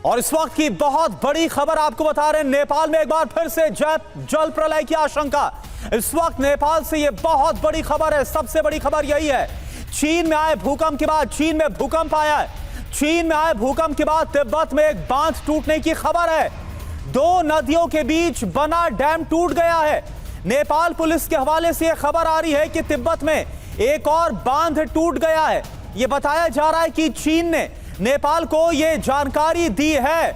और इस वक्त की बहुत बड़ी खबर आपको बता रहे हैं, नेपाल में एक बार फिर से जल प्रलय की आशंका। इस वक्त नेपाल से यह बहुत बड़ी खबर है। सबसे बड़ी खबर यही है, चीन में आए भूकंप के बाद, चीन में भूकंप आया है। चीन में आए भूकंप के बाद तिब्बत में एक बांध टूटने की खबर है। 2 नदियों के बीच बना डैम टूट गया है। नेपाल पुलिस के हवाले से यह खबर आ रही है कि तिब्बत में एक और बांध टूट गया है। यह बताया जा रहा है कि चीन ने नेपाल को यह जानकारी दी है।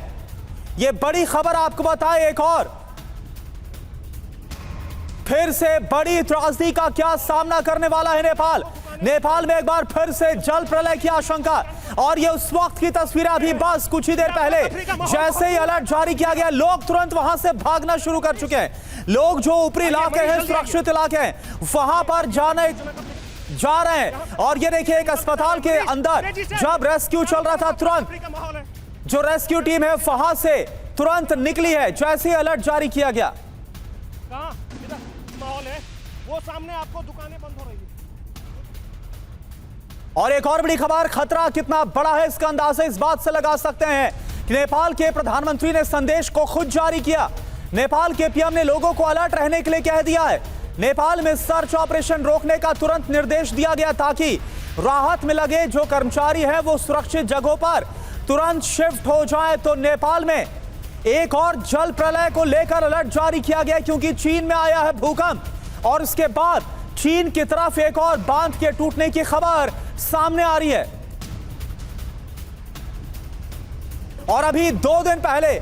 यह बड़ी खबर आपको बताए, एक और फिर से बड़ी त्रासदी का क्या सामना करने वाला है नेपाल। नेपाल में एक बार फिर से जल प्रलय की आशंका। और ये उस वक्त की तस्वीरें, अभी बस कुछ ही देर पहले जैसे ही अलर्ट जारी किया गया, लोग तुरंत वहां से भागना शुरू कर चुके हैं। लोग जो ऊपरी इलाके हैं, सुरक्षित इलाके हैं, वहां पर जा रहे हैं। और ये देखिए, एक अस्पताल के अंदर जब रेस्क्यू चल रहा था, तुरंत जो रेस्क्यू टीम है वहां से तुरंत निकली है जैसे ही अलर्ट जारी किया गया। माहौल है वो सामने, आपको दुकानें बंद हो रही है। और एक और बड़ी खबर, खतरा कितना बड़ा है इसका अंदाजा इस बात से लगा सकते हैं कि नेपाल के प्रधानमंत्री ने संदेश को खुद जारी किया। नेपाल के पीएम ने लोगों को अलर्ट रहने के लिए कह दिया है। नेपाल में सर्च ऑपरेशन रोकने का तुरंत निर्देश दिया गया ताकि राहत में लगे जो कर्मचारी हैं वो सुरक्षित जगहों पर तुरंत शिफ्ट हो जाए। तो नेपाल में एक और जल प्रलय को लेकर अलर्ट जारी किया गया क्योंकि चीन में आया है भूकंप और इसके बाद चीन की तरफ एक और बांध के टूटने की खबर सामने आ रही है। और अभी 2 दिन पहले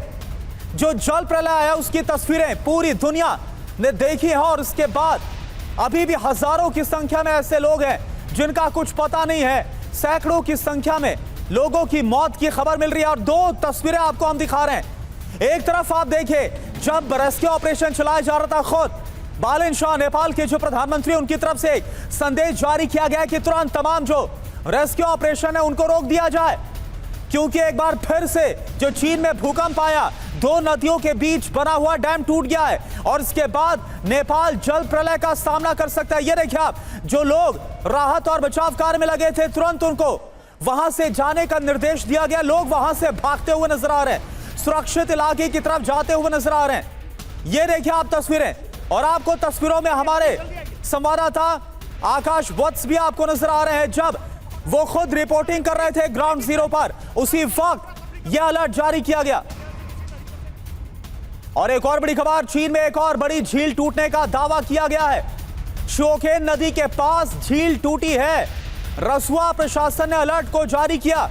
जो जल प्रलय आया उसकी तस्वीरें पूरी दुनिया ने देखी है और उसके बाद अभी भी हजारों की संख्या में ऐसे लोग हैं जिनका कुछ पता नहीं है। सैकड़ों की संख्या में लोगों की मौत की खबर मिल रही है। और 2 तस्वीरें आपको हम दिखा रहे हैं। एक तरफ आप देखिए, जब रेस्क्यू ऑपरेशन चलाया जा रहा था, खुद बालेन शाह नेपाल के जो प्रधानमंत्री, उनकी तरफ से एक संदेश जारी किया गया कि तुरंत तमाम जो रेस्क्यू ऑपरेशन है उनको रोक दिया जाए क्योंकि एक बार फिर से जो चीन में भूकंप आया, 2 नदियों के बीच बना हुआ डैम टूट गया है और इसके बाद नेपाल जल प्रलय का सामना कर सकता है। ये देखिए आप, जो लोग राहत और बचाव कार्य में लगे थे, तुरंत उनको वहां से जाने का निर्देश दिया गया। लोग वहां से भागते हुए नजर आ रहे हैं, सुरक्षित इलाके की तरफ जाते हुए नजर आ रहे हैं। ये देखिए आप तस्वीरें, और आपको तस्वीरों में हमारे संवाददाता आकाश वत्स भी आपको नजर आ रहे हैं। जब वो खुद रिपोर्टिंग कर रहे थे ग्राउंड जीरो पर, उसी वक्त यह अलर्ट जारी किया गया। और एक और बड़ी खबर, चीन में एक और बड़ी झील टूटने का दावा किया गया है। शोखेन नदी के पास झील टूटी है। रसुआ प्रशासन ने अलर्ट को जारी किया।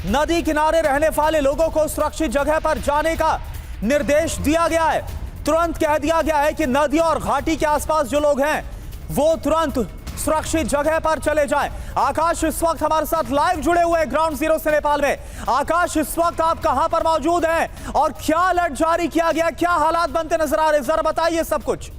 नदी किनारे रहने वाले लोगों को सुरक्षित जगह पर जाने का निर्देश दिया गया है। तुरंत कह दिया गया है कि नदी और घाटी के आसपास जो लोग हैं वो तुरंत सुरक्षित जगह पर चले जाएं। आकाश इस वक्त हमारे साथ लाइव जुड़े हुए हैं ग्राउंड जीरो से नेपाल में। आकाश, इस वक्त आप कहां पर मौजूद हैं और क्या अलर्ट जारी किया गया, क्या हालात बनते नजर आ रहे हैं, जरा बताइए सब कुछ।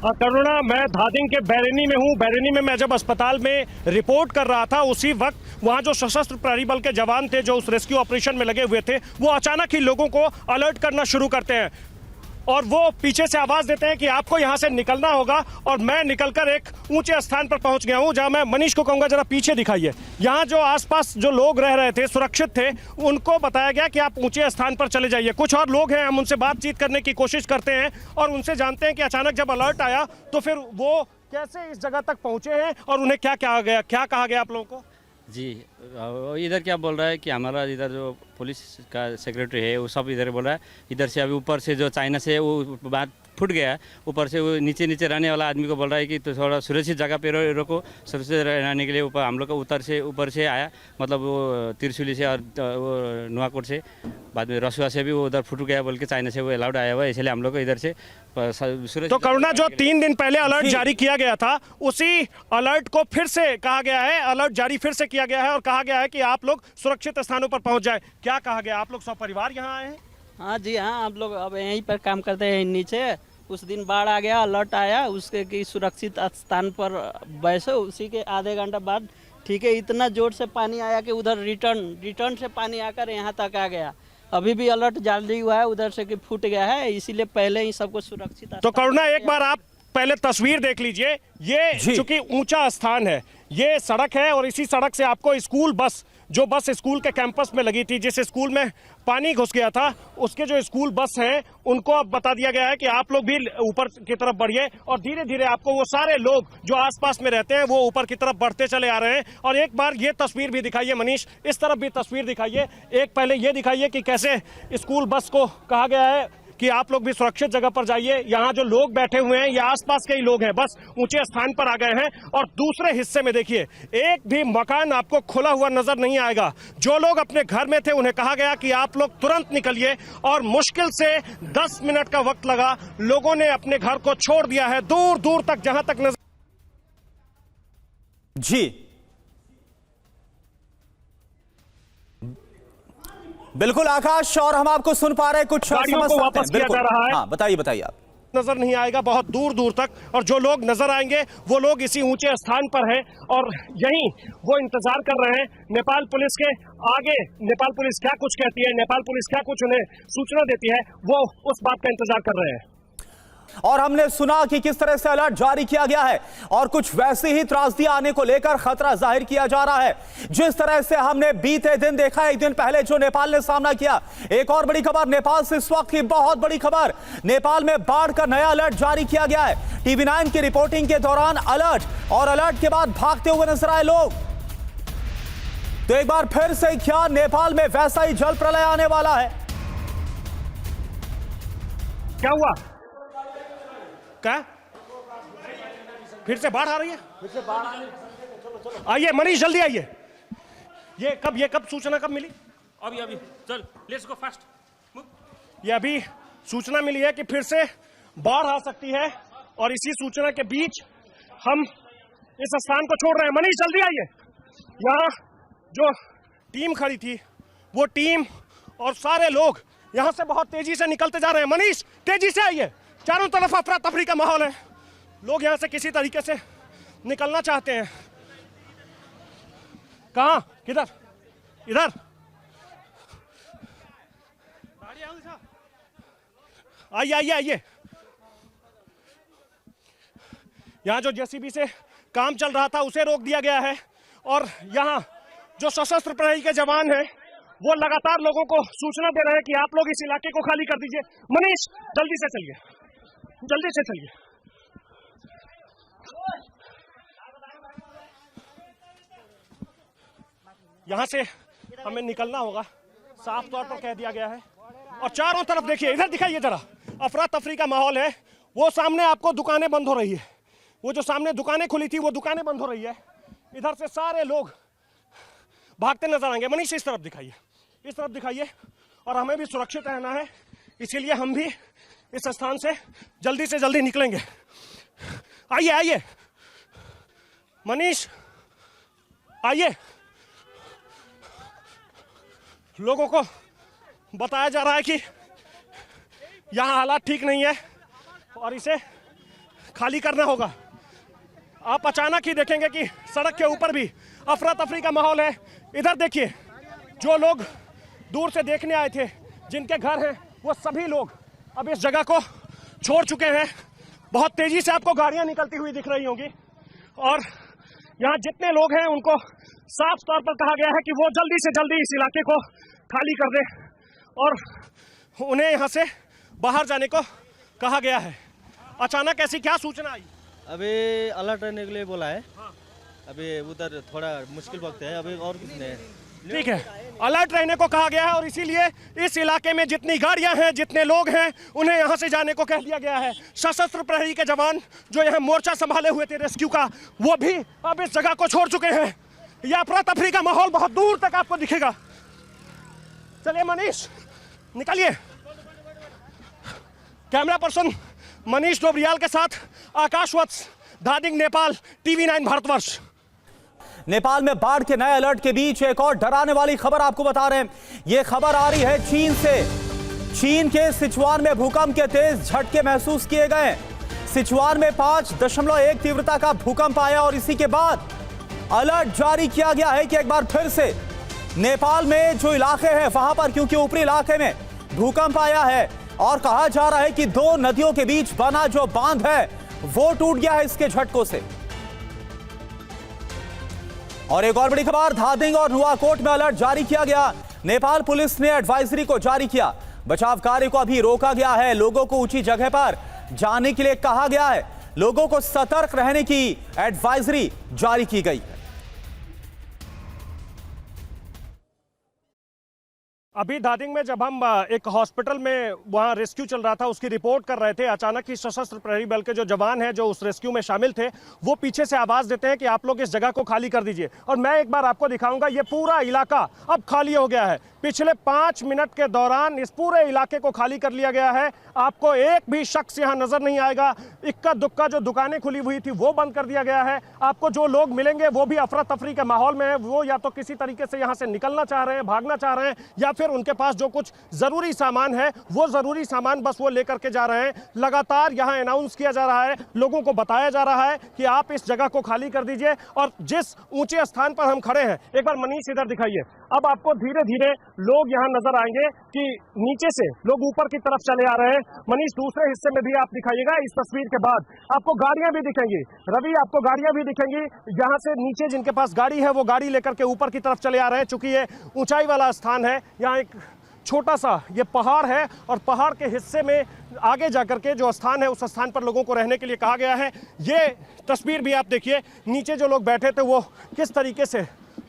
करुणा, मैं धादिंग के बैरनी में हूँ। बैरनी में मैं जब अस्पताल में रिपोर्ट कर रहा था, उसी वक्त वहाँ जो सशस्त्र प्रहरी बल के जवान थे जो उस रेस्क्यू ऑपरेशन में लगे हुए थे, वो अचानक ही लोगों को अलर्ट करना शुरू करते हैं और वो पीछे से आवाज़ देते हैं कि आपको यहाँ से निकलना होगा। और मैं निकलकर एक ऊंचे स्थान पर पहुँच गया हूँ जहाँ मैं मनीष को कहूँगा जरा पीछे दिखाइए। यहाँ जो आसपास जो लोग रह रहे थे, सुरक्षित थे, उनको बताया गया कि आप ऊंचे स्थान पर चले जाइए। कुछ और लोग हैं, हम उनसे बातचीत करने की कोशिश करते हैं और उनसे जानते हैं कि अचानक जब अलर्ट आया तो फिर वो कैसे इस जगह तक पहुँचे हैं और उन्हें क्या कहा गया आप लोगों को। जी, इधर क्या बोल रहा है कि हमारा इधर जो पुलिस का सेक्रेटरी है वो सब इधर बोल रहा है, इधर से अभी ऊपर से जो चाइना से वो बात फूट गया है, ऊपर से वो नीचे रहने वाला आदमी को बोल रहा है कि तो थोड़ा सुरक्षित जगह पे रोको। सुरक्षित रहने के लिए ऊपर हम लोग का ऊपर से आया, मतलब वो तिरसुली से और वो नुआकोट से, बाद में रसुआ से भी वो उधर फूट गया बोल के चाइना से वो अलाउड आया हुआ है, इसलिए हम लोग को इधर से सुरक्षित। तो करुणा, जो 3 दिन पहले अलर्ट जारी किया गया था, उसी अलर्ट को फिर से कहा गया है, अलर्ट जारी फिर से किया गया है और कहा गया है कि आप लोग सुरक्षित स्थानों पर पहुंच जाए। क्या कहा गया? आप लोग सब परिवार यहाँ आए हैं? हाँ जी, हाँ, आप लोग अब यहीं पर काम करते हैं नीचे। उस दिन बाढ़ आ गया, अलर्ट आया, उसके कि सुरक्षित स्थान पर बैठो। उसी के आधे घंटा बाद ठीक है, इतना जोर से पानी आया कि उधर रिटर्न से पानी आकर यहाँ तक आ गया। अभी भी अलर्ट जारी हुआ है उधर से कि फूट गया है, इसीलिए पहले ही सबको सुरक्षित तो करुणा एक बार आप पहले तस्वीर देख लीजिए। ये जी। चूंकि ऊंचा स्थान है, ये सड़क है और इसी सड़क से आपको स्कूल बस, जो बस स्कूल के कैंपस में लगी थी, जिस स्कूल में पानी घुस गया था, उसके जो स्कूल बस हैं उनको अब बता दिया गया है कि आप लोग भी ऊपर की तरफ बढ़िए और धीरे धीरे आपको वो सारे लोग जो आसपास में रहते हैं वो ऊपर की तरफ बढ़ते चले आ रहे हैं। और एक बार ये तस्वीर भी दिखाइए मनीष, इस तरफ भी तस्वीर दिखाइए। एक पहले ये दिखाइए कि कैसे स्कूल बस को कहा गया है कि आप लोग भी सुरक्षित जगह पर जाइए। यहाँ जो लोग बैठे हुए हैं ये आसपास के ही लोग हैं, बस ऊंचे स्थान पर आ गए हैं। और दूसरे हिस्से में देखिए एक भी मकान आपको खुला हुआ नजर नहीं आएगा। जो लोग अपने घर में थे उन्हें कहा गया कि आप लोग तुरंत निकलिए और मुश्किल से 10 मिनट का वक्त लगा, लोगों ने अपने घर को छोड़ दिया है दूर दूर तक, जहां तक नजर। जी बिल्कुल आकाश, और हम आपको सुन पा रहे हैं, कुछ गाड़ियों समझ को सकते वापस हैं। किया बिल्कुल जा रहा है। हाँ, बताइए बताइए आप। नजर नहीं आएगा बहुत दूर दूर तक, और जो लोग नजर आएंगे वो लोग इसी ऊंचे स्थान पर हैं और यहीं वो इंतजार कर रहे हैं नेपाल पुलिस के। आगे नेपाल पुलिस क्या कुछ कहती है, नेपाल पुलिस क्या कुछ उन्हें सूचना देती है, वो उस बात का इंतजार कर रहे हैं। और हमने सुना कि किस तरह से अलर्ट जारी किया गया है और कुछ वैसी ही त्रासदी आने को लेकर खतरा जाहिर किया जा रहा है, जिस तरह से हमने बीते दिन देखा, एक दिन पहले जो नेपाल ने सामना किया। एक और बड़ी खबर नेपाल से इस वक्त की, बहुत बड़ी खबर, नेपाल में बाढ़ का नया अलर्ट जारी किया गया है। TV9 की रिपोर्टिंग के दौरान अलर्ट, और अलर्ट के बाद भागते हुए नजर आए लोग। तो एक बार फिर से क्या नेपाल में वैसा ही जल प्रलय आने वाला है? क्या हुआ? क्या फिर से बाढ़ आ रही है? फिर से बाढ़ आ रही है। आइए मनीष जल्दी आइए। ये कब सूचना कब मिली? अभी चल लेट्स गो फास्ट। ये अभी सूचना मिली है कि फिर से बाढ़ आ सकती है और इसी सूचना के बीच हम इस स्थान को छोड़ रहे हैं। मनीष जल्दी आइए। यहाँ जो टीम खड़ी थी वो टीम और सारे लोग यहाँ से बहुत तेजी से निकलते जा रहे हैं। मनीष तेजी से आइए, चारों तरफ अफरा तफरी का माहौल है, लोग यहाँ से किसी तरीके से निकलना चाहते हैं। कहाँ? किधर? इधर आइए आइए आइए। यहाँ जो जेसीबी से काम चल रहा था उसे रोक दिया गया है और यहाँ जो सशस्त्र प्रहरी के जवान हैं वो लगातार लोगों को सूचना दे रहे हैं कि आप लोग इस इलाके को खाली कर दीजिए। मनीष जल्दी से चलिए, जल्दी से चलिए। यहां से हमें निकलना होगा, साफ तौर पर कह दिया गया है। और चारों तरफ देखिए, इधर दिखाइए जरा, अफरा तफरी का माहौल है। वो सामने आपको दुकानें बंद हो रही है, वो जो सामने दुकानें खुली थी वो दुकानें बंद हो रही है। इधर से सारे लोग भागते नजर आएंगे। मनीष इस तरफ दिखाइए, इस तरफ दिखाइए। और हमें भी सुरक्षित रहना है, इसीलिए हम भी इस स्थान से जल्दी निकलेंगे। आइए आइए मनीष आइए। लोगों को बताया जा रहा है कि यहाँ हालात ठीक नहीं है और इसे खाली करना होगा। आप अचानक ही देखेंगे कि सड़क के ऊपर भी अफरा तफरी का माहौल है। इधर देखिए, जो लोग दूर से देखने आए थे, जिनके घर हैं, वो सभी लोग अब इस जगह को छोड़ चुके हैं। बहुत तेजी से आपको गाड़ियां निकलती हुई दिख रही होंगी और यहाँ जितने लोग हैं उनको साफ तौर पर कहा गया है कि वो जल्दी से जल्दी इस इलाके को खाली कर दें और उन्हें यहाँ से बाहर जाने को कहा गया है। अचानक ऐसी क्या सूचना आई? अभी अलर्ट रहने के लिए बोला है। अभी उधर थोड़ा मुश्किल वक्त है, अभी और कुछ नहीं है। ठीक है, अलर्ट रहने को कहा गया है और इसीलिए इस इलाके में जितनी गाड़ियां हैं, जितने लोग हैं, उन्हें यहां से जाने को कह दिया गया है। सशस्त्र प्रहरी के जवान जो यहां मोर्चा संभाले हुए थे रेस्क्यू का, वो भी अब इस जगह को छोड़ चुके हैं। यह अफरा तफरी का माहौल बहुत दूर तक आपको दिखेगा। चलिए मनीष निकलिए। कैमरा पर्सन मनीष डोबरियाल के साथ आकाश वत्स, धादिंग, नेपाल, TV9 भारतवर्ष। नेपाल में बाढ़ के नए अलर्ट के बीच एक और डराने वाली खबर आपको बता रहे हैं। यह खबर आ रही है चीन से। चीन के सिचुआन में भूकंप के तेज झटके महसूस किए गए। सिचुआन में 5.1 तीव्रता का भूकंप आया और इसी के बाद अलर्ट जारी किया गया है कि एक बार फिर से नेपाल में जो इलाके हैं वहां पर, क्योंकि ऊपरी इलाके में भूकंप आया है और कहा जा रहा है कि दो नदियों के बीच बना जो बांध है वो टूट गया है इसके झटकों से। और एक और बड़ी खबर, धादिंग और नुआकोट में अलर्ट जारी किया गया। नेपाल पुलिस ने एडवाइजरी को जारी किया। बचाव कार्य को अभी रोका गया है। लोगों को ऊंची जगह पर जाने के लिए कहा गया है। लोगों को सतर्क रहने की एडवाइजरी जारी की गई है। अभी धादिंग में जब हम एक हॉस्पिटल में वहाँ रेस्क्यू चल रहा था उसकी रिपोर्ट कर रहे थे, अचानक ही सशस्त्र प्रहरी बल के जो जवान हैं जो उस रेस्क्यू में शामिल थे वो पीछे से आवाज़ देते हैं कि आप लोग इस जगह को खाली कर दीजिए। और मैं एक बार आपको दिखाऊंगा, ये पूरा इलाका अब खाली हो गया है। पिछले 5 मिनट के दौरान इस पूरे इलाके को खाली कर लिया गया है। आपको एक भी शख्स यहाँ नजर नहीं आएगा। इक्का दुक्का जो दुकानें खुली हुई थी वो बंद कर दिया गया है। आपको जो लोग मिलेंगे वो भी अफरा तफरी के माहौल में है। वो या तो किसी तरीके से यहाँ से निकलना चाह रहे हैं, भागना चाह रहे हैं, या फिर उनके पास जो कुछ जरूरी सामान है वो जरूरी सामान बस वो लेकर के जा रहे हैं। लगातार यहाँ अनाउंस किया जा रहा है, लोगों को बताया जा रहा है कि आप इस जगह को खाली कर दीजिए। और जिस ऊंचे स्थान पर हम खड़े हैं, एक बार मनीष इधर दिखाइए, अब आपको धीरे धीरे लोग यहाँ नजर आएंगे कि नीचे से लोग ऊपर की तरफ चले आ रहे हैं। मनीष दूसरे हिस्से में भी आप दिखाइएगा। इस तस्वीर के बाद आपको गाड़ियां भी दिखेंगी, रवि आपको गाड़ियां भी दिखेंगी। यहाँ से नीचे जिनके पास गाड़ी है वो गाड़ी लेकर के ऊपर की तरफ चले आ रहे हैं। चूंकि ये ऊंचाई वाला स्थान है, यहाँ एक छोटा सा ये पहाड़ है और पहाड़ के हिस्से में आगे जाकर के जो स्थान है उस स्थान पर लोगों को रहने के लिए कहा गया है। ये तस्वीर भी आप देखिए, नीचे जो लोग बैठे थे वो किस तरीके से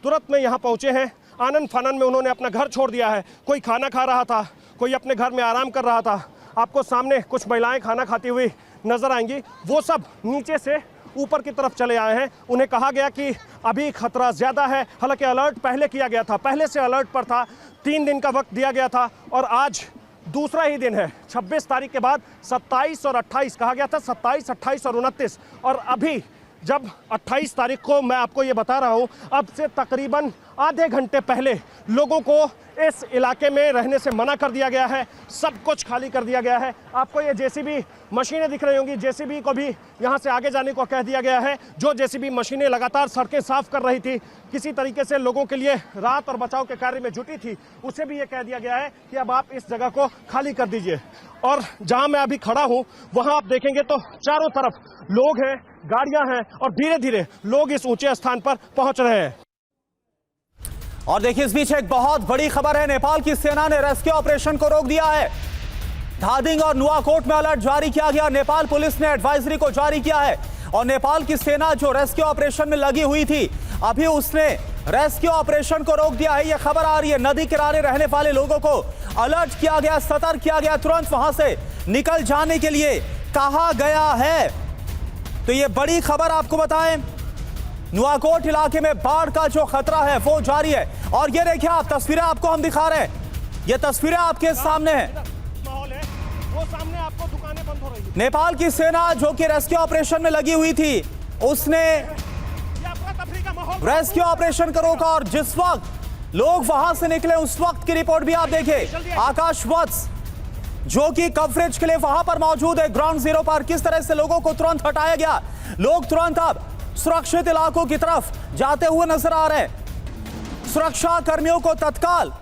तुरंत में यहाँ पहुँचे हैं। आनंद फानन में उन्होंने अपना घर छोड़ दिया है। कोई खाना खा रहा था, कोई अपने घर में आराम कर रहा था। आपको सामने कुछ महिलाएं खाना खाती हुई नजर आएंगी। वो सब नीचे से ऊपर की तरफ चले आए हैं। उन्हें कहा गया कि अभी खतरा ज़्यादा है। हालांकि अलर्ट पहले किया गया था, पहले से अलर्ट पर था। 3 दिन का वक्त दिया गया था और आज दूसरा ही दिन है। 26 तारीख के बाद 27 और 28 कहा गया था, 27, 28 और 29। और अभी जब 28 तारीख को मैं आपको ये बता रहा हूँ, अब से तकरीबन आधे घंटे पहले लोगों को इस इलाके में रहने से मना कर दिया गया है। सब कुछ खाली कर दिया गया है। आपको ये जेसीबी मशीनें दिख रही होंगी, जेसीबी को भी यहाँ से आगे जाने को कह दिया गया है। जो जेसीबी मशीनें लगातार सड़कें साफ कर रही थी, किसी तरीके से लोगों के लिए राहत और बचाव के कार्य में जुटी थी, उसे भी ये कह दिया गया है कि अब आप इस जगह को खाली कर दीजिए। और जहाँ मैं अभी खड़ा हूँ वहाँ आप देखेंगे तो चारों तरफ लोग हैं, गाड़ियाँ हैं और धीरे धीरे लोग इस ऊंचे स्थान पर पहुँच रहे हैं। और देखिए इस बीच एक बहुत बड़ी खबर है, नेपाल की सेना ने रेस्क्यू ऑपरेशन को रोक दिया है। धादिंग और नुआकोट में अलर्ट जारी किया गया। नेपाल पुलिस ने एडवाइजरी को जारी किया है और नेपाल की सेना जो रेस्क्यू ऑपरेशन में लगी हुई थी, अभी उसने रेस्क्यू ऑपरेशन को रोक दिया है। यह खबर आ रही है, नदी किनारे रहने वाले लोगों को अलर्ट किया गया, सतर्क किया गया, तुरंत वहां से निकल जाने के लिए कहा गया है। तो ये बड़ी खबर आपको बताएं, नुआकोट इलाके में बाढ़ का जो खतरा है वो जारी है। और ये देखिए आप, तस्वीरें आपको हम दिखा रहे हैं, ये तस्वीरें आपके सामने हैं। माहौल है वो सामने, आपको दुकानें बंद हो रही है। नेपाल की सेना जो कि रेस्क्यू ऑपरेशन में लगी हुई थी, उसने रेस्क्यू ऑपरेशन को रोका और जिस वक्त लोग वहां से निकले उस वक्त की रिपोर्ट भी आप देखिए। आकाश वत्स जो कि कवरेज के लिए वहां पर मौजूद है ग्राउंड जीरो पर, किस तरह से लोगों को तुरंत हटाया गया। लोग तुरंत अब सुरक्षित इलाकों की तरफ जाते हुए नजर आ रहे हैं, सुरक्षा कर्मियों को तत्काल।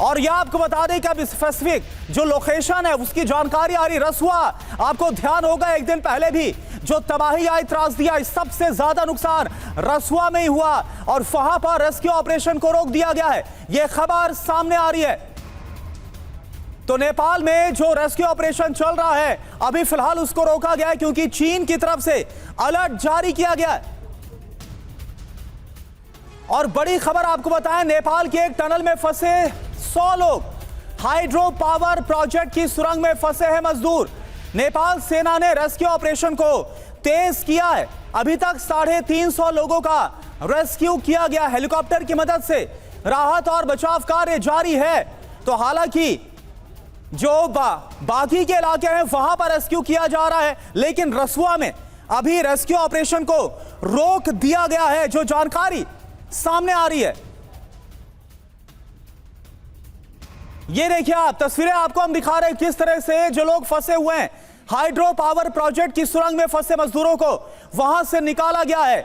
और यह आपको बता दें कि अब स्पेसिफिक जो लोकेशन है उसकी जानकारी आ रही। रसुआ, आपको ध्यान होगा एक दिन पहले भी जो तबाही आई, त्रासदी आई, सबसे ज्यादा नुकसान रसुआ में ही हुआ और वहां पर रेस्क्यू ऑपरेशन को रोक दिया गया है। यह खबर सामने आ रही है। तो नेपाल में जो रेस्क्यू ऑपरेशन चल रहा है अभी फिलहाल उसको रोका गया है क्योंकि चीन की तरफ से अलर्ट जारी किया गया है। और बड़ी खबर आपको बताएं, नेपाल के एक टनल में फंसे 100 लोग, हाइड्रो पावर प्रोजेक्ट की सुरंग में फंसे हैं मजदूर। नेपाल सेना ने रेस्क्यू ऑपरेशन को तेज किया है। अभी तक 350 लोगों का रेस्क्यू किया गया हेलीकॉप्टर की मदद से। राहत और बचाव कार्य जारी है। तो हालांकि जो बाकी के इलाके हैं वहां पर रेस्क्यू किया जा रहा है, लेकिन रसुआ में अभी रेस्क्यू ऑपरेशन को रोक दिया गया है, जो जानकारी सामने आ रही है। ये देखिए आप, तस्वीरें आपको हम दिखा रहे हैं किस तरह से जो लोग फंसे हुए हैं हाइड्रो पावर प्रोजेक्ट की सुरंग में फंसे मजदूरों को वहां से निकाला गया है।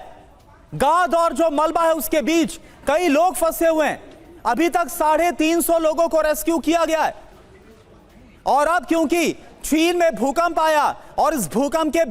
गाद और जो मलबा है उसके बीच कई लोग फंसे हुए हैं। अभी तक 350 लोगों को रेस्क्यू किया गया है। और अब क्योंकि चीन में भूकंप आया और इस भूकंप के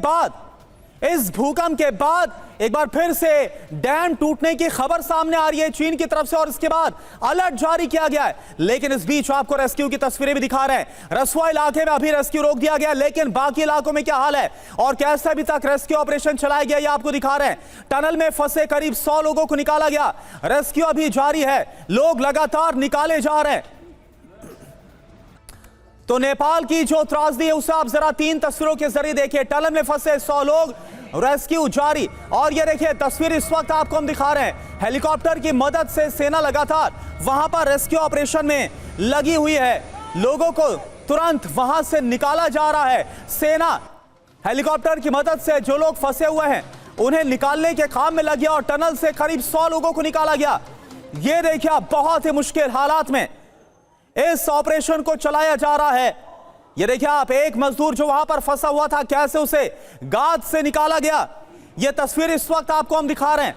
बाद एक बार फिर से डैम टूटने की खबर सामने आ रही है चीन की तरफ से, और इसके बाद अलर्ट जारी किया गया है। लेकिन इस बीच आपको रेस्क्यू की तस्वीरें भी दिखा रहे हैं। रसुआ इलाके में अभी रेस्क्यू रोक दिया गया, लेकिन बाकी इलाकों में क्या हाल है और कैसे अभी तक रेस्क्यू ऑपरेशन चलाया गया, ये आपको दिखा रहे हैं। टनल में फंसे करीब 100 लोगों को निकाला गया। रेस्क्यू अभी जारी है, लोग लगातार निकाले जा रहे हैं। तो नेपाल की जो त्रासदी है उसे आप जरा 3 तस्वीरों के जरिए देखिए। टनल में फंसे 100 लोग, रेस्क्यू जारी। और ये देखिए तस्वीर इस वक्त आपको हम दिखा रहे हैं। हेलीकॉप्टर की मदद से सेना लगातार वहां पर रेस्क्यू ऑपरेशन में लगी हुई है। लोगों को तुरंत वहां से निकाला जा रहा है। सेना हेलीकॉप्टर की मदद से जो लोग फंसे हुए हैं उन्हें निकालने के काम में लगी और टनल से करीब 100 लोगों को निकाला गया। ये देखिए आप बहुत ही मुश्किल हालात में इस ऑपरेशन को चलाया जा रहा है। ये देखिए आप, एक मजदूर जो वहां पर फंसा हुआ था कैसे उसे गाद से निकाला गया। ये तस्वीर इस वक्त आपको हम दिखा रहे हैं।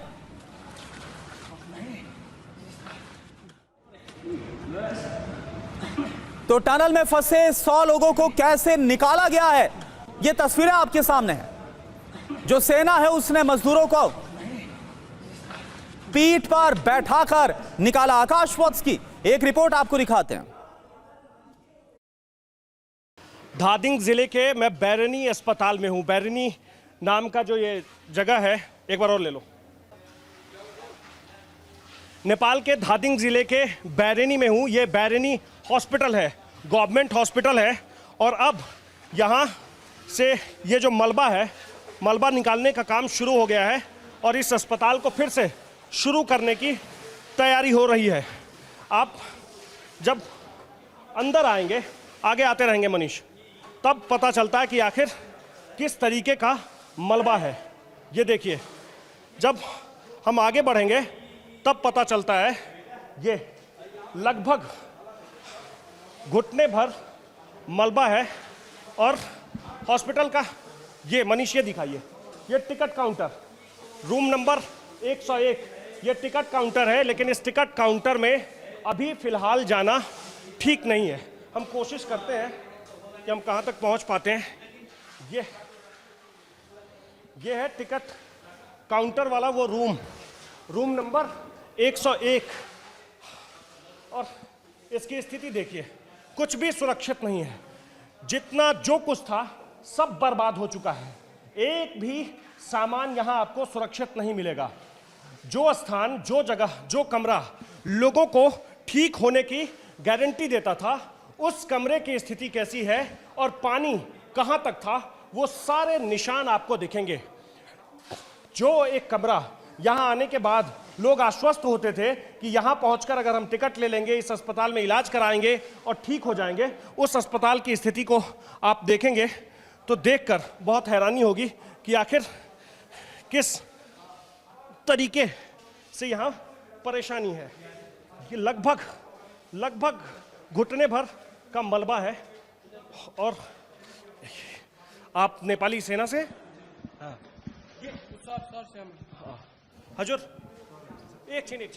तो टनल में फंसे 100 लोगों को कैसे निकाला गया है, ये तस्वीरें आपके सामने हैं। जो सेना है उसने मजदूरों को पीठ पर बैठाकर निकाला। आकाश वत्स की एक रिपोर्ट आपको दिखाते हैं। धादिंग जिले के मैं बैरनी अस्पताल में हूं। बैरनी नाम का जो ये जगह है, एक बार और ले लो। नेपाल के धादिंग जिले के बैरनी में हूं। ये बैरनी हॉस्पिटल है, गवर्नमेंट हॉस्पिटल है। और अब यहां से ये जो मलबा है, मलबा निकालने का काम शुरू हो गया है और इस अस्पताल को फिर से शुरू करने की तैयारी हो रही है। आप जब अंदर आएंगे, आगे आते रहेंगे मनीष, तब पता चलता है कि आखिर किस तरीके का मलबा है। ये देखिए, जब हम आगे बढ़ेंगे तब पता चलता है ये लगभग घुटने भर मलबा है। और हॉस्पिटल का ये मनीष, ये दिखाइए, ये टिकट काउंटर, रूम नंबर 101, ये टिकट काउंटर है। लेकिन इस टिकट काउंटर में अभी फ़िलहाल जाना ठीक नहीं है। हम कोशिश करते हैं कि हम कहाँ तक पहुँच पाते हैं। ये है टिकट काउंटर वाला वो रूम नंबर 101। और इसकी स्थिति देखिए, कुछ भी सुरक्षित नहीं है। जितना जो कुछ था सब बर्बाद हो चुका है। एक भी सामान यहाँ आपको सुरक्षित नहीं मिलेगा। जो स्थान, जो जगह, जो कमरा लोगों को ठीक होने की गारंटी देता था, उस कमरे की स्थिति कैसी है और पानी कहाँ तक था, वो सारे निशान आपको दिखेंगे। जो एक कमरा यहाँ आने के बाद लोग आश्वस्त होते थे कि यहाँ पहुँचकर अगर हम टिकट ले लेंगे, इस अस्पताल में इलाज कराएंगे और ठीक हो जाएंगे, उस अस्पताल की स्थिति को आप देखेंगे तो देखकर बहुत हैरानी होगी कि आखिर किस तरीके से यहाँ परेशानी है। ये लगभग घुटने भर का मलबा है। और आप नेपाली सेना से? हाँ। हजुर एकछिन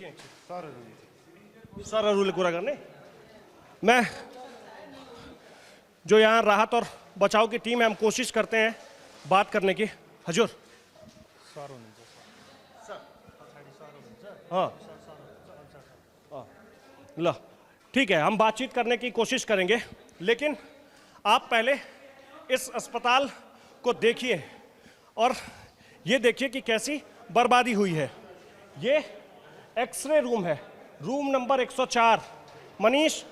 सरहरूले कुरा गर्ने। मैं जो यहाँ राहत और बचाव की टीम है, हम कोशिश करते हैं बात करने की। हजुर हाँ लो, ठीक है, हम बातचीत करने की कोशिश करेंगे। लेकिन आप पहले इस अस्पताल को देखिए और ये देखिए कि कैसी बर्बादी हुई है। ये एक्सरे रूम है, रूम नंबर 104। मनीष,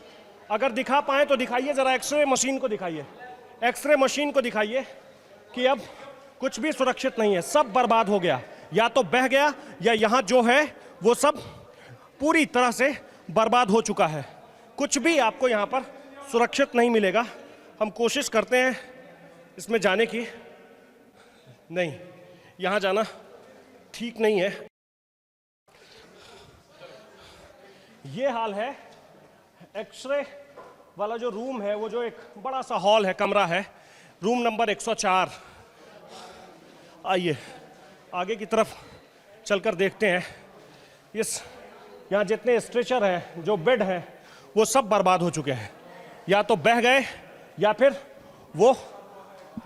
अगर दिखा पाए तो दिखाइए ज़रा, एक्सरे मशीन को दिखाइए, एक्सरे मशीन को दिखाइए कि अब कुछ भी सुरक्षित नहीं है, सब बर्बाद हो गया, या तो बह गया या यहाँ जो है वो सब पूरी तरह से बर्बाद हो चुका है। कुछ भी आपको यहाँ पर सुरक्षित नहीं मिलेगा। हम कोशिश करते हैं इसमें जाने की। नहीं, यहाँ जाना ठीक नहीं है। ये हाल है। एक्सरे वाला जो रूम है, वो जो एक बड़ा सा हॉल है, कमरा है, रूम नंबर 104। आइए आगे की तरफ चलकर देखते हैं। इस यहाँ जितने स्ट्रेचर हैं, जो बेड हैं, वो सब बर्बाद हो चुके हैं। या तो बह गए या फिर वो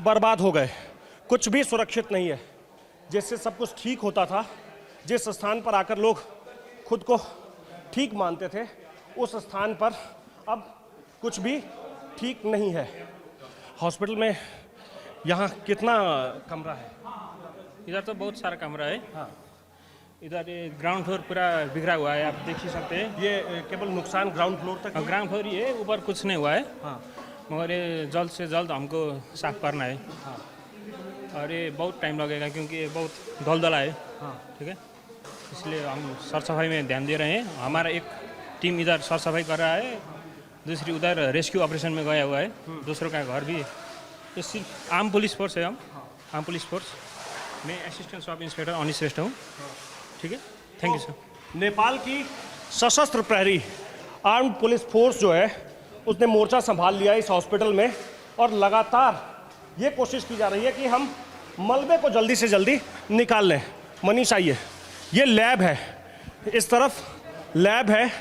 बर्बाद हो गए। कुछ भी सुरक्षित नहीं है। जिससे सब कुछ ठीक होता था, जिस स्थान पर आकर लोग खुद को ठीक मानते थे, उस स्थान पर अब कुछ भी ठीक नहीं है। हॉस्पिटल में यहाँ कितना कमरा है? इधर तो बहुत सारा कमरा है। हाँ, इधर ये ग्राउंड फ्लोर पूरा बिखरा हुआ है, आप देख ही सकते हैं। ये केवल नुकसान ग्राउंड फ्लोर तक? ग्राउंड फ्लोर ही है, ऊपर कुछ नहीं हुआ है। हाँ। मगर ये जल्द से जल्द हमको साफ करना है। हाँ। और ये बहुत टाइम लगेगा क्योंकि ये बहुत दलदला है। हाँ। ठीक है, इसलिए हम साफ सफाई में ध्यान दे रहे हैं। हमारा एक टीम इधर साफ सफाई कर रहा है, दूसरी उधर रेस्क्यू ऑपरेशन में गया हुआ है। दूसरों का घर भी। ये सिर्फ आम पुलिस फोर्स है। हम आम पुलिस फोर्स, मैं असिस्टेंट सब इंस्पेक्टर अनिश श्रेष्ठ हूँ। ठीक है, थैंक यू सर। नेपाल की सशस्त्र प्रहरी आर्म्ड पुलिस फोर्स जो है, उसने मोर्चा संभाल लिया इस हॉस्पिटल में और लगातार ये कोशिश की जा रही है कि हम मलबे को जल्दी से जल्दी निकाल लें। मनीष आइए, ये लैब है, इस तरफ लैब है।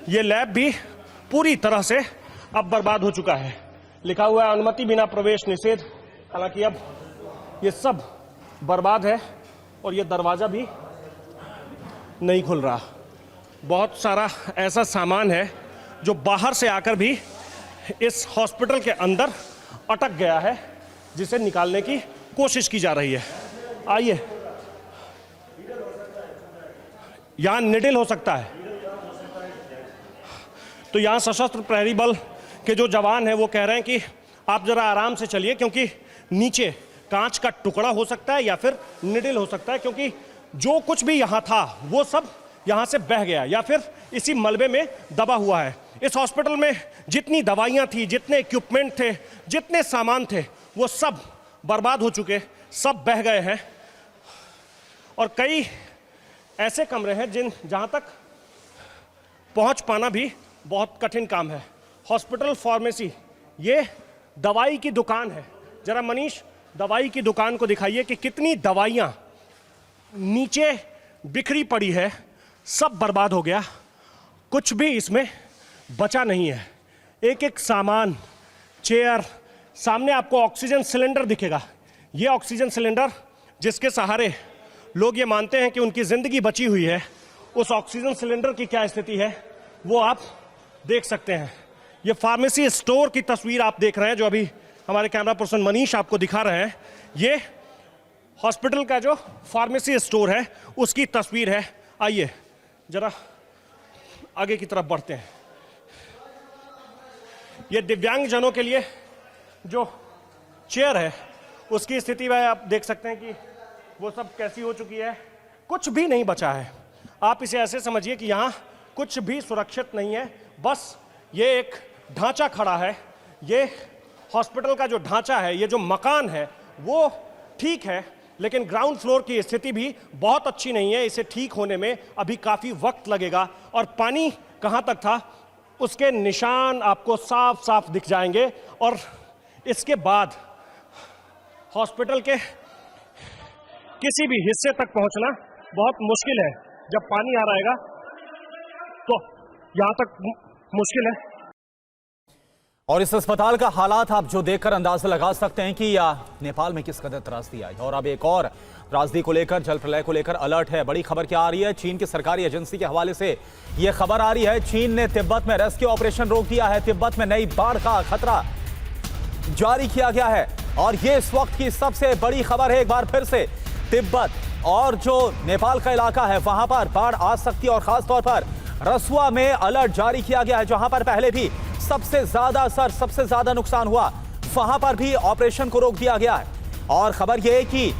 ये लैब भी पूरी तरह से अब बर्बाद हो चुका है। लिखा हुआ है अनुमति बिना प्रवेश निषेध। हालांकि अब ये सब बर्बाद है और ये दरवाज़ा भी नहीं खुल रहा। बहुत सारा ऐसा सामान है जो बाहर से आकर भी इस हॉस्पिटल के अंदर अटक गया है, जिसे निकालने की कोशिश की जा रही है। आइए, यहां निडिल हो सकता है, तो यहां सशस्त्र प्रहरी बल के जो जवान हैं वो कह रहे हैं कि आप जरा आराम से चलिए, क्योंकि नीचे कांच का टुकड़ा हो सकता है या फिर निडिल हो सकता है, क्योंकि जो कुछ भी यहां था वो सब यहां से बह गया या फिर इसी मलबे में दबा हुआ है। इस हॉस्पिटल में जितनी दवाइयां थी, जितने इक्विपमेंट थे, जितने सामान थे, वो सब बर्बाद हो चुके, सब बह गए हैं। और कई ऐसे कमरे हैं जहां तक पहुंच पाना भी बहुत कठिन काम है। हॉस्पिटल फार्मेसी, ये दवाई की दुकान है। जरा मनीष, दवाई की दुकान को दिखाइए कि कितनी दवाइयां नीचे बिखरी पड़ी है, सब बर्बाद हो गया, कुछ भी इसमें बचा नहीं है। एक एक सामान, चेयर, सामने आपको ऑक्सीजन सिलेंडर दिखेगा। ये ऑक्सीजन सिलेंडर जिसके सहारे लोग ये मानते हैं कि उनकी जिंदगी बची हुई है, उस ऑक्सीजन सिलेंडर की क्या स्थिति है वो आप देख सकते हैं। ये फार्मेसी स्टोर की तस्वीर आप देख रहे हैं, जो अभी हमारे कैमरा पर्सन मनीष आपको दिखा रहे हैं। ये हॉस्पिटल का जो फार्मेसी स्टोर है उसकी तस्वीर है। आइए जरा आगे की तरफ बढ़ते हैं। ये दिव्यांगजनों के लिए जो चेयर है उसकी स्थिति में आप देख सकते हैं कि वो सब कैसी हो चुकी है, कुछ भी नहीं बचा है। आप इसे ऐसे समझिए कि यहाँ कुछ भी सुरक्षित नहीं है, बस ये एक ढांचा खड़ा है। ये हॉस्पिटल का जो ढांचा है, ये जो मकान है वो ठीक है, लेकिन ग्राउंड फ्लोर की स्थिति भी बहुत अच्छी नहीं है। इसे ठीक होने में अभी काफ़ी वक्त लगेगा और पानी कहाँ तक था उसके निशान आपको साफ साफ दिख जाएंगे। और इसके बाद हॉस्पिटल के किसी भी हिस्से तक पहुंचना बहुत मुश्किल है। जब पानी आ रहेगा तो यहां तक मुश्किल है। और इस अस्पताल का हालात आप जो देखकर अंदाजा लगा सकते हैं कि नेपाल में किस कदर त्रासदी आई। और अब एक और त्रासदी को लेकर, जल प्रलय को लेकर अलर्ट है। बड़ी खबर क्या आ रही है, चीन की सरकारी एजेंसी के हवाले से यह खबर आ रही है, चीन ने तिब्बत में रेस्क्यू ऑपरेशन रोक दिया है। तिब्बत में नई बाढ़ का खतरा जारी किया गया है और यह इस वक्त की सबसे बड़ी खबर है। एक बार फिर से तिब्बत और जो नेपाल का इलाका है वहां पर बाढ़ आ सकती है और खासतौर पर रसुआ में अलर्ट जारी किया गया है, जहां पर पहले भी सबसे ज्यादा असर, सबसे ज्यादा नुकसान हुआ, वहां पर भी ऑपरेशन को रोक दिया गया है। और खबर यह है कि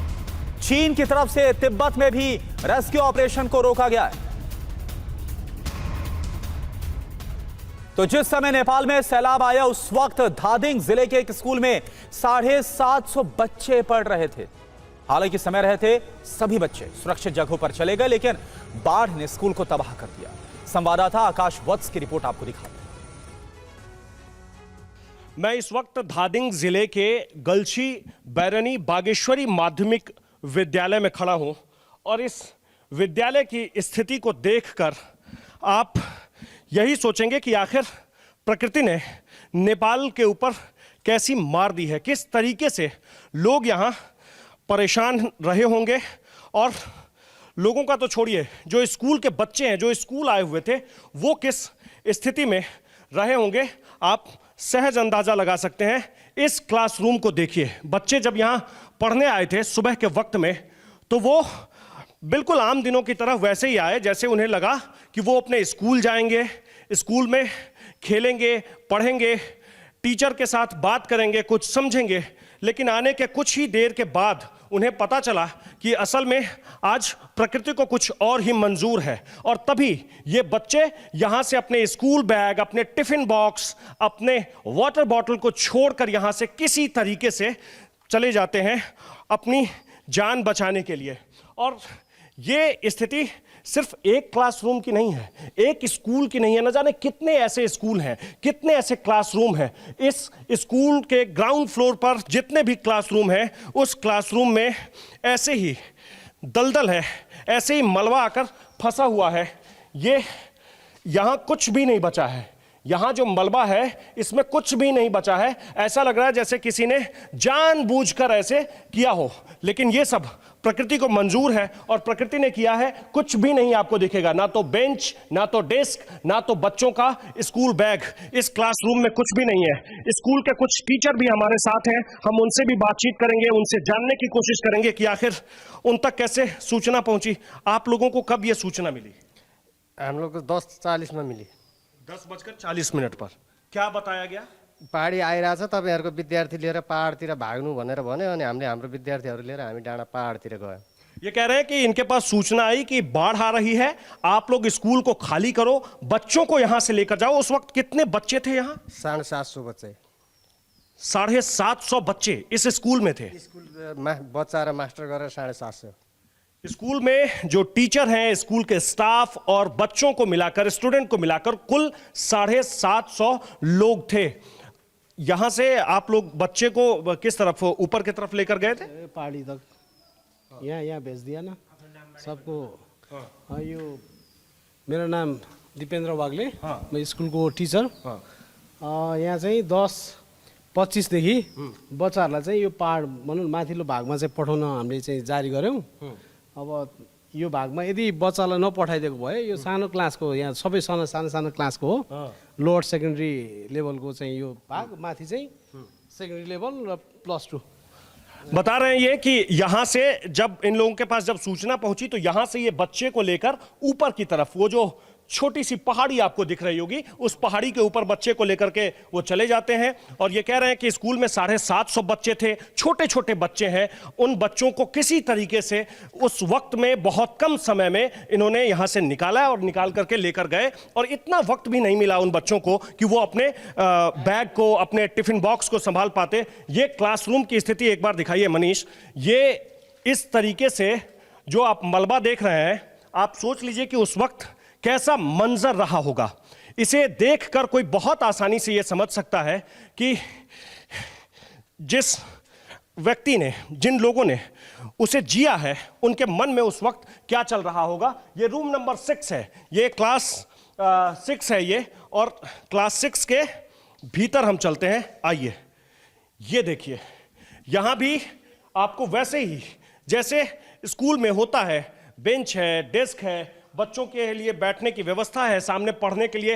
चीन की तरफ से तिब्बत में भी रेस्क्यू ऑपरेशन को रोका गया है। तो जिस समय नेपाल में सैलाब आया उस वक्त धादिंग जिले के एक स्कूल में 750 बच्चे पढ़ रहे थे। हालांकि समय रहते सभी बच्चे सुरक्षित जगहों पर चले गए, लेकिन बाढ़ ने स्कूल को तबाह कर दिया। संवाददाता आकाश वत्स की रिपोर्ट आपको दिखाते हैं। मैं इस वक्त धादिंग जिले के गलशी बैरनी बागेश्वरी माध्यमिक विद्यालय में खड़ा हूं और इस विद्यालय की स्थिति को देखकर आप यही सोचेंगे कि आखिर प्रकृति ने नेपाल के ऊपर कैसी मार दी है, किस तरीके से लोग यहाँ परेशान रहे होंगे। और लोगों का तो छोड़िए, जो स्कूल के बच्चे हैं, जो स्कूल आए हुए थे, वो किस स्थिति में रहे होंगे आप सहज अंदाजा लगा सकते हैं। इस क्लासरूम को देखिए, बच्चे जब यहाँ पढ़ने आए थे सुबह के वक्त में, तो वो बिल्कुल आम दिनों की तरह वैसे ही आए जैसे उन्हें लगा कि वो अपने स्कूल जाएंगे, स्कूल में खेलेंगे, पढ़ेंगे, टीचर के साथ बात करेंगे, कुछ समझेंगे। लेकिन आने के कुछ ही देर के बाद उन्हें पता चला कि असल में आज प्रकृति को कुछ और ही मंजूर है। और तभी ये बच्चे यहाँ से अपने स्कूल बैग, अपने टिफिन बॉक्स, अपने वाटर बॉटल को छोड़कर यहाँ से किसी तरीके से चले जाते हैं अपनी जान बचाने के लिए। और ये स्थिति सिर्फ एक क्लासरूम की नहीं है, एक स्कूल की नहीं है, न जाने कितने ऐसे स्कूल हैं, कितने ऐसे क्लासरूम हैं। इस स्कूल के ग्राउंड फ्लोर पर जितने भी क्लासरूम हैं, उस क्लासरूम में ऐसे ही दलदल है, ऐसे ही मलबा आकर फंसा हुआ है। ये यहाँ कुछ भी नहीं बचा है, यहाँ जो मलबा है इसमें कुछ भी नहीं बचा है। ऐसा लग रहा है जैसे किसी ने जानबूझकर ऐसे किया हो। लेकिन ये सब प्रकृति को मंजूर है और प्रकृति ने किया है। कुछ भी नहीं आपको दिखेगा, ना तो बेंच, ना तो डेस्क, ना तो बच्चों का स्कूल बैग। इस क्लासरूम में कुछ भी नहीं है। स्कूल के कुछ टीचर भी हमारे साथ हैं, हम उनसे भी बातचीत करेंगे, उनसे जानने की कोशिश करेंगे कि आखिर उन तक कैसे सूचना पहुंची। आप लोगों को कब यह सूचना मिली? हम लोग को 10:40 में मिली। 10:40 पर क्या बताया गया? पहाडी आइरहेछ, तपाईँहरूको विद्यार्थी लिएर पहाडतिर भाग्नु भनेर भन्यो। अनि हामीले हाम्रो विद्यार्थीहरू लिएर हामी डाँडा पहाडतिर गयो। ये कह रहे हैं कि इनके पास सूचना आई कि बाढ़ आ रही है, आप लोग स्कूल को खाली करो, बच्चों को यहां से लेकर जाओ। उस वक्त कितने बच्चे थे यहाँ? 750 बच्चे। 750 बच्चे इस स्कूल में थे। स्कुल बच्चा र मास्टर गरेर 750। स्कूल में जो टीचर हैं, स्कूल के स्टाफ और बच्चों को मिलाकर, स्टूडेंट को मिलाकर कुल 750 लोग थे। यहां से आप लोग बच्चे को किस तरफ, ऊपर की तरफ लेकर गए थे? पहाड़ी तक, यहाँ भेज दिया ना सबको। हाँ, यो मेरो नाम दिपेन्द्र वाग्ले, मैं स्कुलको टिचर। यहाँ चाहिँ 10:25 देखि बच्चाहरूलाई चाहिँ यो पहाड भनौँ माथिल्लो भागमा चाहिँ पठाउन हामीले चाहिँ जारी गऱ्यौँ। अब यो भागमा यदि बच्चालाई नपठाइदिएको भए, यो सानो क्लासको, यहाँ सबै सानो सानो क्लासको हो, लोअर सेकेन्ड्री लेभलको चाहिँ यो भाग, माथि चाहिँ सेकेन्ड्री लेभल र +2। बता रहे हैं ये कि यहाँ से जब इन लोगों के पास जब सूचना पहुंची तो यहाँ से ये बच्चे को लेकर ऊपर की तरफ, वो जो छोटी सी पहाड़ी आपको दिख रही होगी, उस पहाड़ी के ऊपर बच्चे को लेकर के वो चले जाते हैं। और ये कह रहे हैं कि स्कूल में 750 बच्चे थे, छोटे छोटे बच्चे हैं। उन बच्चों को किसी तरीके से उस वक्त में, बहुत कम समय में इन्होंने यहाँ से निकाला और निकाल करके लेकर गए। और इतना वक्त भी नहीं मिला उन बच्चों को कि वो अपने बैग को, अपने टिफिन बॉक्स को संभाल पाते। ये क्लासरूम की स्थिति एक बार दिखाइए मनीष। ये इस तरीके से जो आप मलबा देख रहे हैं, आप सोच लीजिए कि उस वक्त कैसा मंजर रहा होगा। इसे देखकर कोई बहुत आसानी से यह समझ सकता है कि जिस व्यक्ति ने, जिन लोगों ने उसे जिया है, उनके मन में उस वक्त क्या चल रहा होगा। ये रूम नंबर 6 है, ये क्लास 6 है ये। और क्लास 6 के भीतर हम चलते हैं, आइए। ये देखिए, यहां भी आपको वैसे ही जैसे स्कूल में होता है, बेंच है, डेस्क है, बच्चों के लिए बैठने की व्यवस्था है, सामने पढ़ने के लिए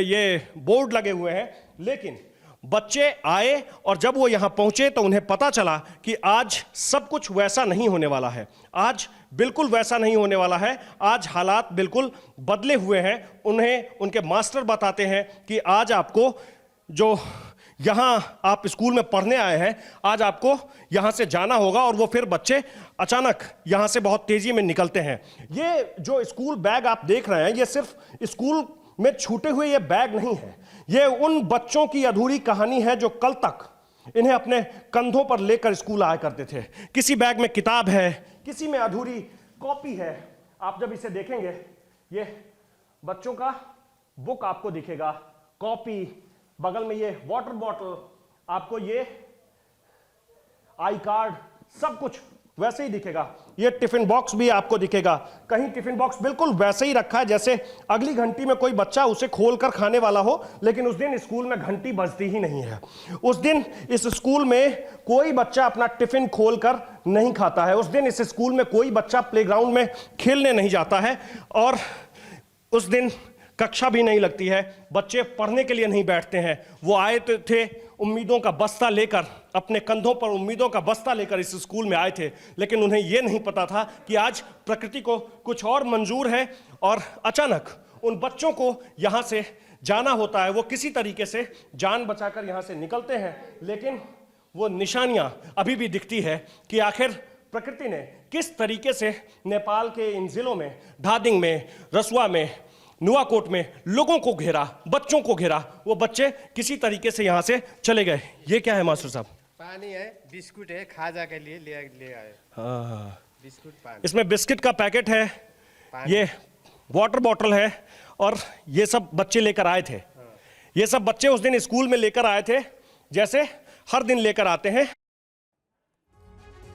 ये बोर्ड लगे हुए हैं। लेकिन बच्चे आए और जब वो यहाँ पहुंचे तो उन्हें पता चला कि आज सब कुछ वैसा नहीं होने वाला है। आज बिल्कुल वैसा नहीं होने वाला है। आज हालात बिल्कुल बदले हुए हैं। उन्हें उनके मास्टर बताते हैं कि आज आपको, जो यहाँ आप स्कूल में पढ़ने आए हैं, आज आपको यहाँ से जाना होगा। और वो फिर बच्चे अचानक यहाँ से बहुत तेजी में निकलते हैं। ये जो स्कूल बैग आप देख रहे हैं, ये सिर्फ स्कूल में छूटे हुए ये बैग नहीं है, ये उन बच्चों की अधूरी कहानी है जो कल तक इन्हें अपने कंधों पर लेकर स्कूल आया करते थे। किसी बैग में किताब है, किसी में अधूरी कॉपी है। आप जब इसे देखेंगे, ये बच्चों का बुक आपको दिखेगा, कॉपी, बगल में ये वाटर बॉटल, आपको ये आई कार्ड, सब कुछ वैसे ही दिखेगा। ये टिफिन बॉक्स भी आपको दिखेगा, कहीं टिफिन बॉक्स बिल्कुल वैसे ही रखा है जैसे अगली घंटी में कोई बच्चा उसे खोलकर खाने वाला हो, लेकिन उस दिन स्कूल में घंटी बजती ही नहीं है। उस दिन इस स्कूल में कोई बच्चा अपना टिफिन खोलकर नहीं खाता है। उस दिन इस स्कूल में कोई बच्चा प्लेग्राउंड में खेलने नहीं जाता है, और उस दिन कक्षा भी नहीं लगती है, बच्चे पढ़ने के लिए नहीं बैठते हैं। वो आए थे उम्मीदों का बस्ता लेकर, अपने कंधों पर उम्मीदों का बस्ता लेकर इस स्कूल में आए थे, लेकिन उन्हें यह नहीं पता था कि आज प्रकृति को कुछ और मंजूर है और अचानक उन बच्चों को यहाँ से जाना होता है। वो किसी तरीके से जान बचाकर यहाँ से निकलते हैं, लेकिन वो निशानियाँ अभी भी दिखती है कि आखिर प्रकृति ने किस तरीके से नेपाल के इन जिलों में, धादिङ में, रसुआ में, नुवाकोट में लोगों को घेरा, बच्चों को घेरा। वो बच्चे किसी तरीके से यहाँ से चले गए। ये क्या है मास्टर साहब? पानी है, बिस्कुट है, खाजा के लिए ले आए। हाँ, बिस्कुट पानी। इसमें बिस्किट का पैकेट है, ये वाटर बॉटल है, और ये सब बच्चे लेकर आए थे। ये सब बच्चे उस दिन स्कूल में लेकर आए थे, जैसे हर दिन लेकर आते हैं।